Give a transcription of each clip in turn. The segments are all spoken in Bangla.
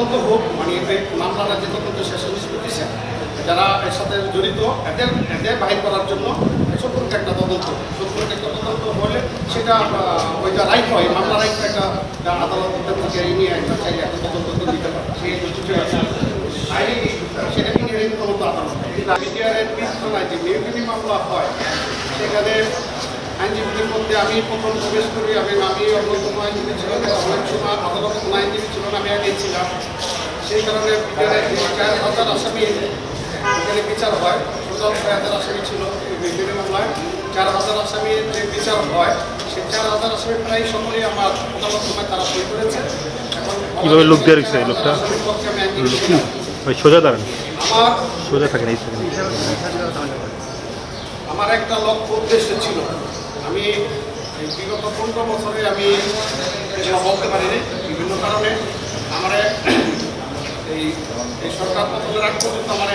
তদন্ত হোক, মানে এই মামলাটা যে তদন্ত শেষে নিষ্পত্তিছে যারা এর সাথে জড়িত এদের বাহির করার জন্য সম্পর্কে একটা তদন্ত হলে সেটা ওইটা রাইট হয়, মামলা রাইট একটা আদালতের থেকে নিয়ে একটা চাইলে একটা তদন্ত দিতে পারে, সেই সুযোগ আছে। সেটা নিয়ে তদন্ত আদালত বিটিআরের বিবেচনায় যে নিয়োগী মামলা হয় সেখানে আইনজীবীদের মধ্যে আমি প্রথম প্রবেশ করি। আমি অন্যতম আইনজীবী ছিলাম, অনেক সময় আদালত কোনো আইনজীবী ছিল না, আমি আগে ছিলাম। সেই কারণে বিটিআরের 4,000 আসামি এখানে বিচার হয়। টোটাল 6,000 আসামি ছিল বিভিন্ন মামলায়। 4,000 আসামির যে বিচার হয় সেই 4,000 আসামি প্রায় সকলেই আমার আদালত সময় তারা বই করেছে। এখন কীভাবে লোক দিয়ে রেখেছে এই লোকটা? ভাই সোজা দাঁড়ান, সোজা থাকেন এই সেকেন্ড। আমার একটা লক্ষ্য উদ্দেশ্য ছিল, আমি বিগত 15 বছরে আমি বলতে পারিনি বিভিন্ন কারণে। আমার এই সরকার পতনের আগ পর্যন্ত আমার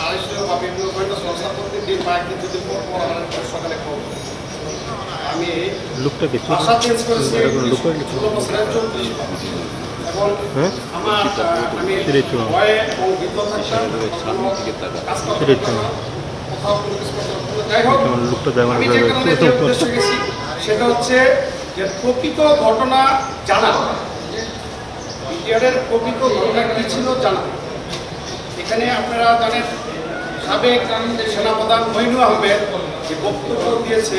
250 বা বিভিন্ন গোয়েন্দা সংস্থা প্রতিদিন বা একদিন দুদিন পর আমার সকালে খবর। আমি ভাষা চেঞ্জ করেছি 16 বছরের 34 এবং আমার আমি ভয়ে এবং বিদ্যুৎ থাকতাম কোথাও কোনো কিছু করতে। যাই হোক, আমি যে কারণে যে উদ্দেশ্য গেছি সেটা হচ্ছে যে প্রকৃত ঘটনা জানা, বিটিআরের প্রকৃত ঘটনা কী ছিল জানা। এখানে আপনারা জানেন সাবেক সেনাপ্রধান মইনুল আহমেদ যে বক্তব্য দিয়েছে,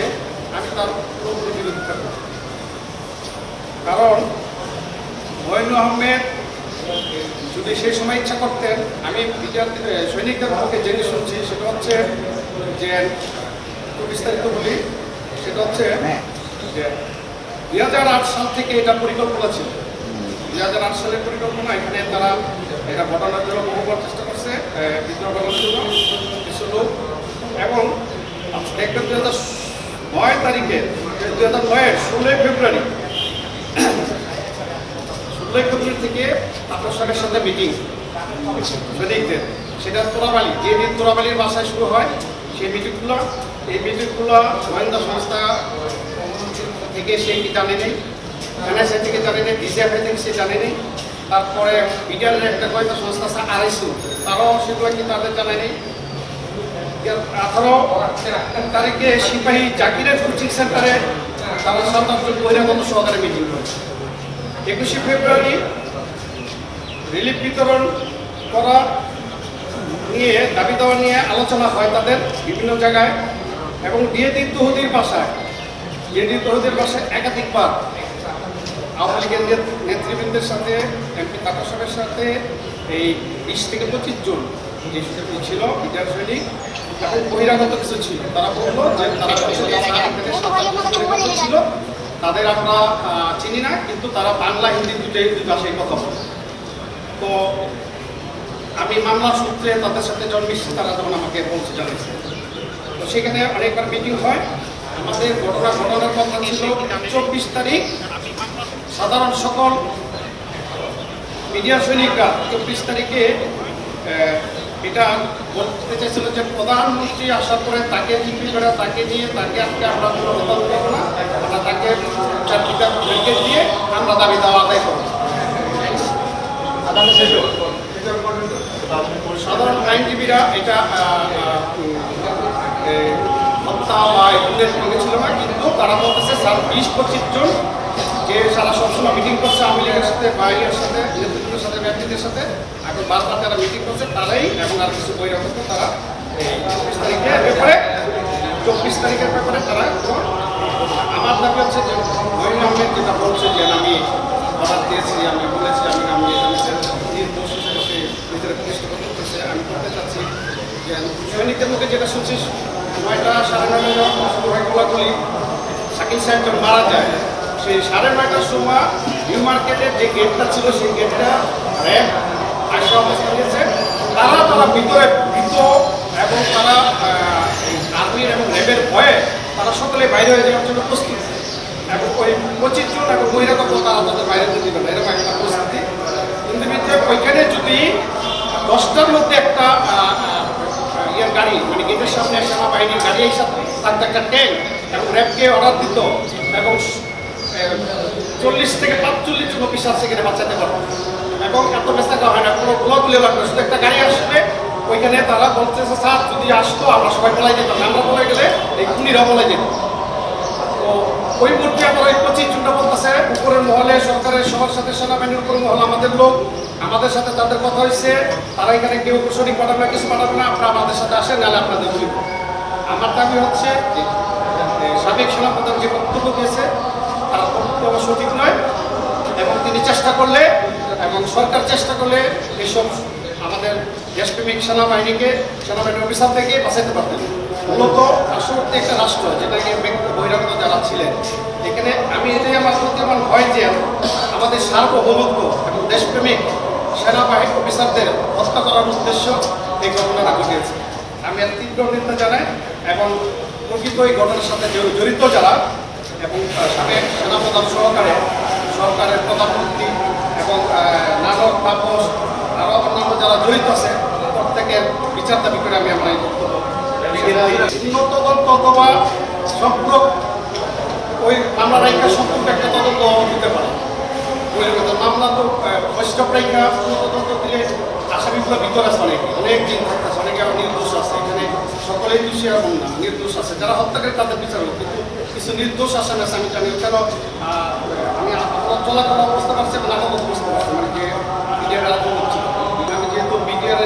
আমি তার পুরো বিরোধিতা করি। কারণ মইনুল আহমেদ যদি সেই সময় ইচ্ছা করতেন, আমি সৈনিকদের পক্ষে জেনে শুনছি, সেটা হচ্ছে যে বিস্তারিত বলি, সেটা হচ্ছে যে 2008 সাল থেকে এটা পরিকল্পনা ছিল। 2008 সালের পরিকল্পনা, এখানে তারা এটা ঘটনার জন্য বহুবার চেষ্টা করছে, বিদ্রোহ করার জন্য কিছু লোক। এবং দেখবেন 2009 তারিখে 2009-এর 16 ফেব্রুয়ারি থেকে তাপস সাহেবের সাথে মিটিং সৈনিকদের, সেটা তোরাবালি, যে দিন তোরাবালির বাসায় শুরু হয় সেই মিটিংগুলো, এই মিটিংগুলো গোয়েন্দা সংস্থা থেকে সেই জানে নেই, এনএসএ থেকে জানে নেই, ডিজিএফআই থেকে সে জানে নেই। তারপরে বিটিআরের একটা গোয়েন্দা সংস্থা আছে আরআইসি, তারাও সেগুলো কি তাদের জানে নেই। 18 তারিখে সিপাহী জাকিরের কোচিং সেন্টারে তারা 7-8 জন বহিরাগত সহকারে মিটিং করেছে। 21 ফেব্রুয়ারি রিলিফ বিতরণ করা নিয়ে দাবি দেওয়া নিয়ে আলোচনা হয় তাদের বিভিন্ন জায়গায়। এবং ডিএডি তৌহিদির বাসায় একাধিকবার আওয়ামী লীগের নেতৃবৃন্দের সাথে, এমপি তাপস সাহেবের সাথে এই 20 থেকে 25 জন যে ছিল বিটিআর সৈনিক এবং বহিরাগত কিছু ছিল, তারা বললো যে তারা ছিল, তাদের আমরা চিনি না, কিন্তু তারা বাংলা হিন্দি দুটোই ভাষায় কথা বলে। তো আমি মামলা সূত্রে তাদের সাথে জন্মিচ্ছি, তারা যখন আমাকে বলছে জানিয়েছে। তো সেখানে অনেকবার মিটিং হয়। আমাদের ঘটনার কথা ছিল 24 তারিখ সাধারণ সকল মিডিয়া সৈনিকরা 24 তারিখে এটা বলতে চাইছিল যে প্রধানমন্ত্রী আসার পরে তাকে জিপি করে তাকে নিয়ে তাকে আজকে আমরা কোনো কথা বলবো না, আমরা তাকে 4টা ব্রিগেড দিয়ে আমরা দাবি দেওয়া আদায় করবো। সাধারণ আইনজীবীরা এটা হত্যা বা এগুলোর সঙ্গে ছিল না, কিন্তু তারা বলতেছে স্যার 20-25 জন যে সারা সবসময় মিটিং করছে আওয়ামী লীগের সাথে, বাইরের সাথে, নেতৃত্বের সাথে, ব্যক্তিদের সাথে, এখন বারবার যারা মিটিং করছে তারাই এবং আর কিছু বহিরাগত তারা এই 24 তারিখের ব্যাপারে তারা। আমার দাবি হচ্ছে যে মইনুল আহমেদ যেটা বলছে যে আমি অর্ডার দিয়েছি, আমি বলেছি, আমি নির্দোষ হিসেবে সে নিজের প্রতিষ্ঠা করতেছে। আমি করতে চাচ্ছি যে সৈনিকদের মুখে যেটা শুনছি 9টা 9:30 শুরু হয় গোলাগুলি, শাকিল সাহেব যখন মারা যায় সেই 9:30টার সময় নিউ মার্কেটের যে গেটটা ছিল সেই গেটটা র্যাব আসা অবস্থা নিয়েছে। তারা ভিতরে ভীত এবং তারা আর্মির এবং র্যাবের ভয়ে তারা সকলে বাইরে হয়ে যাওয়ার জন্য প্রস্তুত। এবং ওই 25 জন এবং বহিরাগত তারা তাদের বাইরে দিবে না, এরকম একটা পরিস্থিতি। কিন্তু ওইখানে যদি 10টার মধ্যে একটা ইয়ার গাড়ি, মানে গেটের সামনে সেনাবাহিনীর গাড়ি হিসাবে থাকতে একটা ট্যাঙ্ক এবং র্যাবকে অর্ডার দিত এবং 40 থেকে 45 জন অফিসার সেখানে বাঁচাতে পারত এবং এত বেচা দেওয়া হয় না, কোনো ব্লকগুলো লাগবে, শুধু একটা গাড়ি আসবে, ওইখানে তারা বলতেছে স্যার যদি আসতো আমরা সবাই বলাই যেতাম, আমরা বলে গেলে এই খুনিরা বলে যেত। তো ওই মুহূর্তে আবার ওই 25 জনটা বলতেছে উপরের মহলে সরকারের সবার সাথে সেনাবাহিনীর উপর মহল আমাদের লোক, আমাদের সাথে তাদের কথা হয়েছে, তারা এখানে কেউ সঠিক পাঠাবে না, কিছু পাঠাবে না, আপনারা আমাদের সাথে আসেন, নাহলে আপনাদের গুলি করব। আমার দাবি হচ্ছে যে সাবেক সেনাপ্রধান যে বক্তব্য দিয়েছে তার বক্তব্য সঠিক নয়, এবং তিনি চেষ্টা করলে এবং সরকার চেষ্টা করলে এসব আমাদের দেশপ্রেমিক সেনাবাহিনীর অফিসার থেকে বাঁচাতে পারতেন। মূলত পার্শ্ববর্তী একটা রাষ্ট্র যেটাকে বহিরাগত যারা ছিলেন, এখানে আমি এটাই আমার প্রতি আমার ভয় যে আমাদের সার্বভৌমত্ব এবং দেশপ্রেমিক সেনাবাহিনী অফিসারদের হত্যা করার উদ্দেশ্য এই ঘটনাটা ঘটিয়েছে। আমি এর তীব্র নিন্দা জানাই এবং প্রকৃত এই ঘটনার সাথে জড়িত যারা এবং সাবেক সেনাপ্রধান সহকারে সরকারের প্রধানমন্ত্রী এবং নানক তাপস আরও অন্যান্য যারা জড়িত আছে প্রত্যেকের বিচার দাবি করে আমি আমার এই বক্তব্য উন্নত তদন্ত অথবা সম্পূর্ণ ওই মামলা রাইখা সম্পূর্ণ একটা তদন্ত দিতে পারে। মামলা তো বৈষ্ণব রাইখা তদন্ত দিলে আসামিগুলো ভিতরে আছে, অনেক দিন থাকতেছে, অনেকে নির্দোষ আছে, এখানে সকলেই দোষী এরকম না, নির্দোষ আছে, যারা হত্যাকারী তাদের বিচার হোক, কিন্তু কিছু নির্দোষ আসামি আছে। আমি জানি কেন আমি আপনার চলাফেরা বুঝতে পারছি এবং নাটক বুঝতে পারছি, মানে যে বিডিআর আলোচনা হচ্ছিল। আমি যেহেতু বিডিআর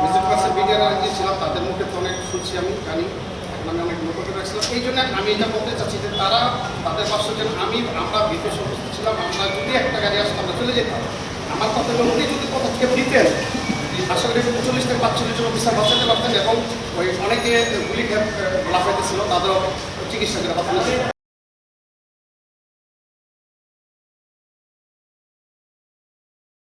ভিজিট করছে, বিডিআর গিয়েছিলাম, তাদের মুখে তো অনেক শুনছি, আমি জানি, আমি অনেক নতুন রাখছিলাম। এই জন্য আমি এটা বলতে চাচ্ছি যে তারা তাদের পাশে যেন আমরা ভীত সন্তুষ্ট ছিলাম, আমরা যদি একটা গাড়ি আসতো আমরা চলে যেতাম। আমার কথা হলো উনি যদি পদক্ষেপ নিতেন আশা করি 40 থেকে 45 জন অফিসার বাঁচাতে পারতেন এবং ওই অনেকে গুলি লাফাইতেছিল তাদেরও চিকিৎসকের কথা